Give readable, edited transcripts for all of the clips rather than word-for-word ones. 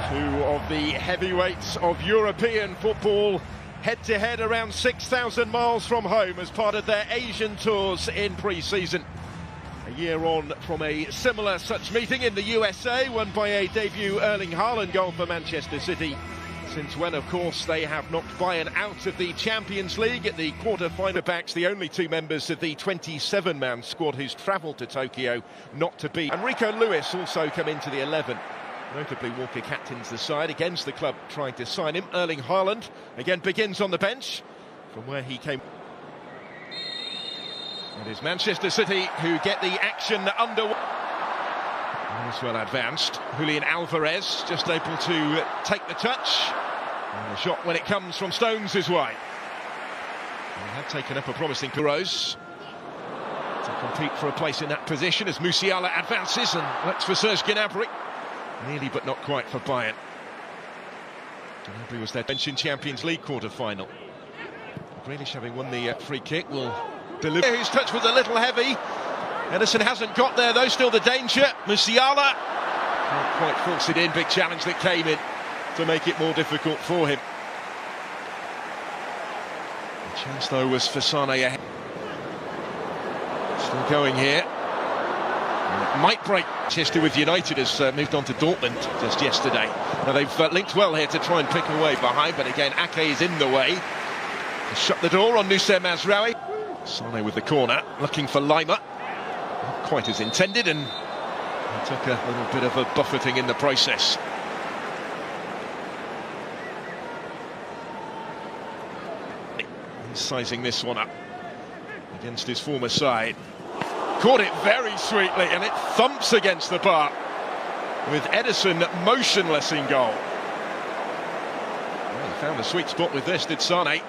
Two of the heavyweights of European football head-to-head around 6,000 miles from home as part of their Asian tours in pre-season. A year on from a similar such meeting in the USA, won by a debut Erling Haaland goal for Manchester City. Since when, of course, they have knocked Bayern out of the Champions League at the quarter-final. Backs the only two members of the 27-man squad who's travelled to Tokyo not to be. And Rico Lewis also come into the 11. Notably, Walker captains the side against the club trying to sign him. Erling Haaland again begins on the bench from where he came. It is Manchester City who get the action underway. As well advanced. Julian Alvarez just able to take the touch. And the shot when it comes from Stones is wide. He had taken up a promising Rose to compete for a place in that position as Musiala advances and looks for Serge Gnabry. Nearly but not quite for Bayern. Gnabry was their bench in Champions League quarter-final. Grealish, having won the free kick, will deliver. His touch was a little heavy. Ederson hasn't got there though, still the danger. Musiala can't quite force it in, big challenge that came in to make it more difficult for him. The chance though was for Sane ahead. Still going here. And it might break. Manchester with United has moved on to Dortmund just yesterday. Now they've linked well here to try and pick away behind, but again Ake is in the way. To shut the door on Noussair Mazraoui. Sane with the corner, looking for Lima. Not quite as intended, and he took a little bit of a buffeting in the process. He's sizing this one up against his former side. Caught it very sweetly, and it thumps against the bar with Ederson motionless in goal. Well, he found the sweet spot with this, did Sane.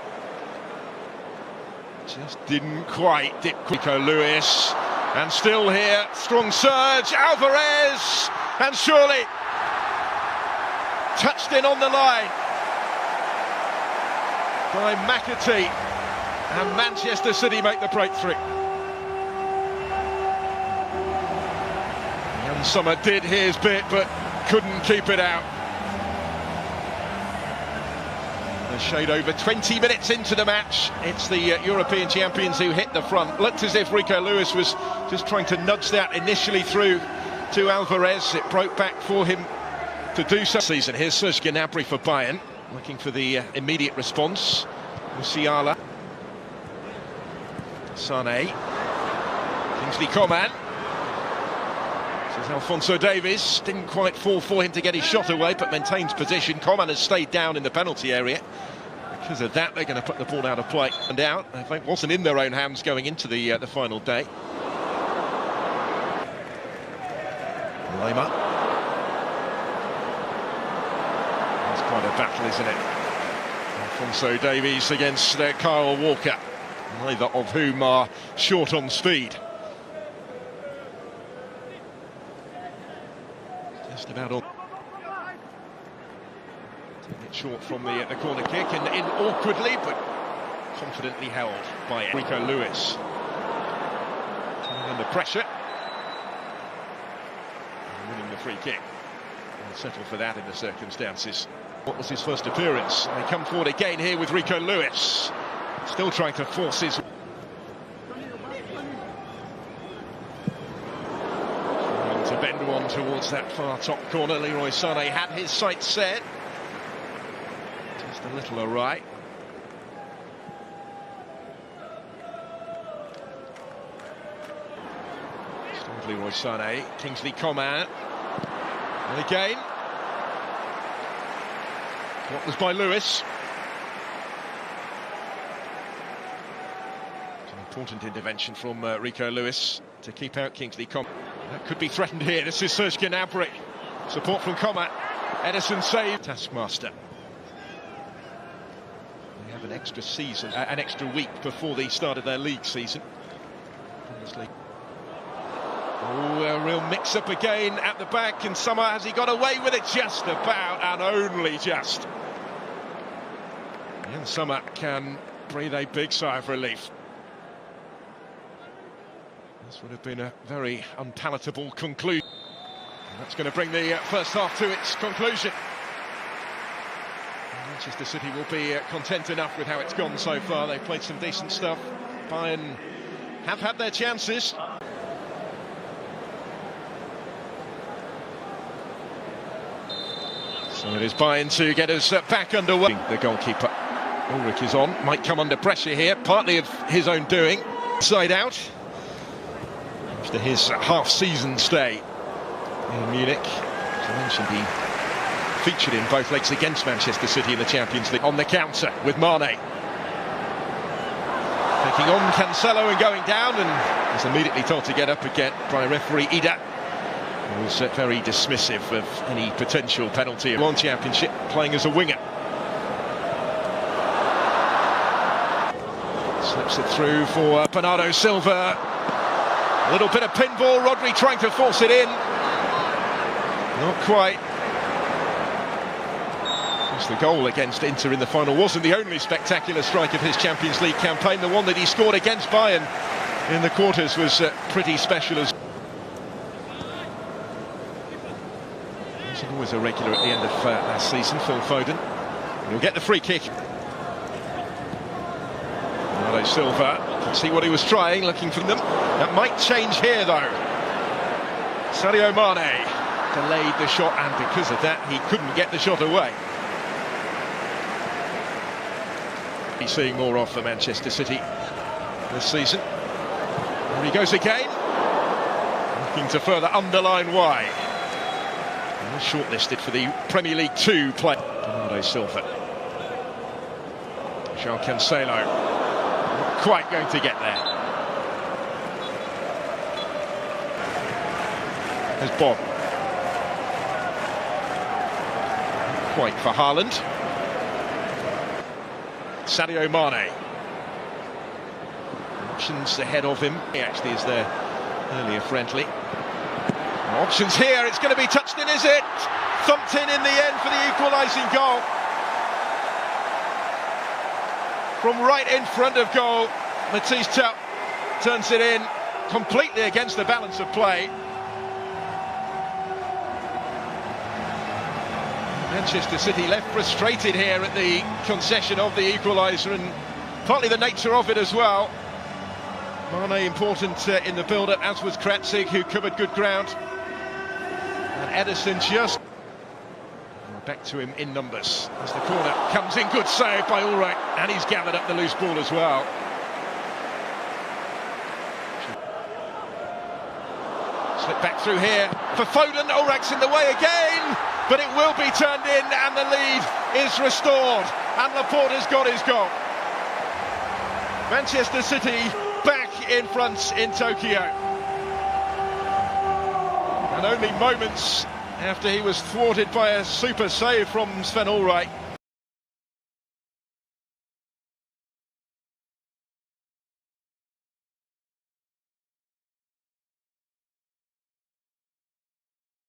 Just didn't quite. Rico Lewis. And still here, strong surge, Alvarez, and surely touched in on the line by McAtee, and Manchester City make the breakthrough. Young Summer did his bit, but couldn't keep it out. A shade over 20 minutes into the match, it's the European champions who hit the front. Looked as if Rico Lewis was just trying to nudge that initially through to Alvarez. It broke back for him to do so. Season. Here's Serge Gnabry for Bayern, looking for the immediate response. Musiala, Sane, Kingsley Coman. This is Alphonso Davies. Didn't quite fall for him to get his shot away, but maintains position. Coman has stayed down in the penalty area. Because of that, they're going to put the ball out of play and out. I think it wasn't in their own hands going into the final day. Lima. It's quite a battle, isn't it? Alphonso Davies against Kyle Walker, neither of whom are short on speed. Just about all. Taking it short from the corner kick and in awkwardly, but confidently held by Rico Lewis. Taking under pressure. And winning the free kick. And settle for that in the circumstances. What was his first appearance? And they come forward again here with Rico Lewis. Still trying to force his... To bend one towards that far top corner. Leroy Sané had his sights set. Just a little awry. Still Leroy Sané. Kingsley Coman. And again. What was by Lewis. It's an important intervention from Rico Lewis to keep out Kingsley Coman. That could be threatened here. This is Serge Gnabry. Support from Coman. Ederson saved. Taskmaster. They have an extra season, an extra week before the start of their league season. Oh, a real mix-up again at the back, and Summer, has he got away with it? Just about, and only just. And Summer can breathe a big sigh of relief. This would have been a very unpalatable conclusion. And that's going to bring the first half to its conclusion. Manchester City will be content enough with how it's gone so far. They've played some decent stuff. Bayern have had their chances. So it is Bayern to get us back underway. The goalkeeper, Ulrich, is on. Might come under pressure here, partly of his own doing. Side out. After his half-season stay in Munich. As I mentioned, he featured in both legs against Manchester City in the Champions League. On the counter with Mane. Taking on Cancelo and going down, and is immediately told to get up again by referee Ida. He was very dismissive of any potential penalty. One Championship, playing as a winger. Slips it through for Bernardo Silva. A little bit of pinball, Rodri trying to force it in. Not quite. The goal against Inter in the final wasn't the only spectacular strike of his Champions League campaign. The one that he scored against Bayern in the quarters was pretty special as he's always a regular at the end of last season, Phil Foden. He'll get the free kick. Bernardo Silva, can see what he was trying, looking for them. That might change here though. Sadio Mane delayed the shot, and because of that he couldn't get the shot away. He's seeing more of for Manchester City this season. There he goes again, looking to further underline why. And shortlisted for the Premier League 2 play. Bernardo Silva. João Cancelo, not quite going to get there. There's Bob. Not quite for Haaland. Sadio Mane. Options ahead of him. He actually is there earlier friendly. Options here, it's going to be touched in, is it? Thumped in the end for the equalising goal. From right in front of goal, Matisse Tupp turns it in completely against the balance of play. Manchester City left frustrated here at the concession of the equaliser, and partly the nature of it as well. Mane important in the build-up, as was Kratzig, who covered good ground. And Edison just back to him in numbers as the corner comes in. Good save by Ulrich, and he's gathered up the loose ball as well. Slip back through here for Foden. Ulrich's in the way again, but it will be turned in, and the lead is restored, and Laporte has got his goal. Manchester City back in front in Tokyo. And only moments after he was thwarted by a super save from Sven Ulreich.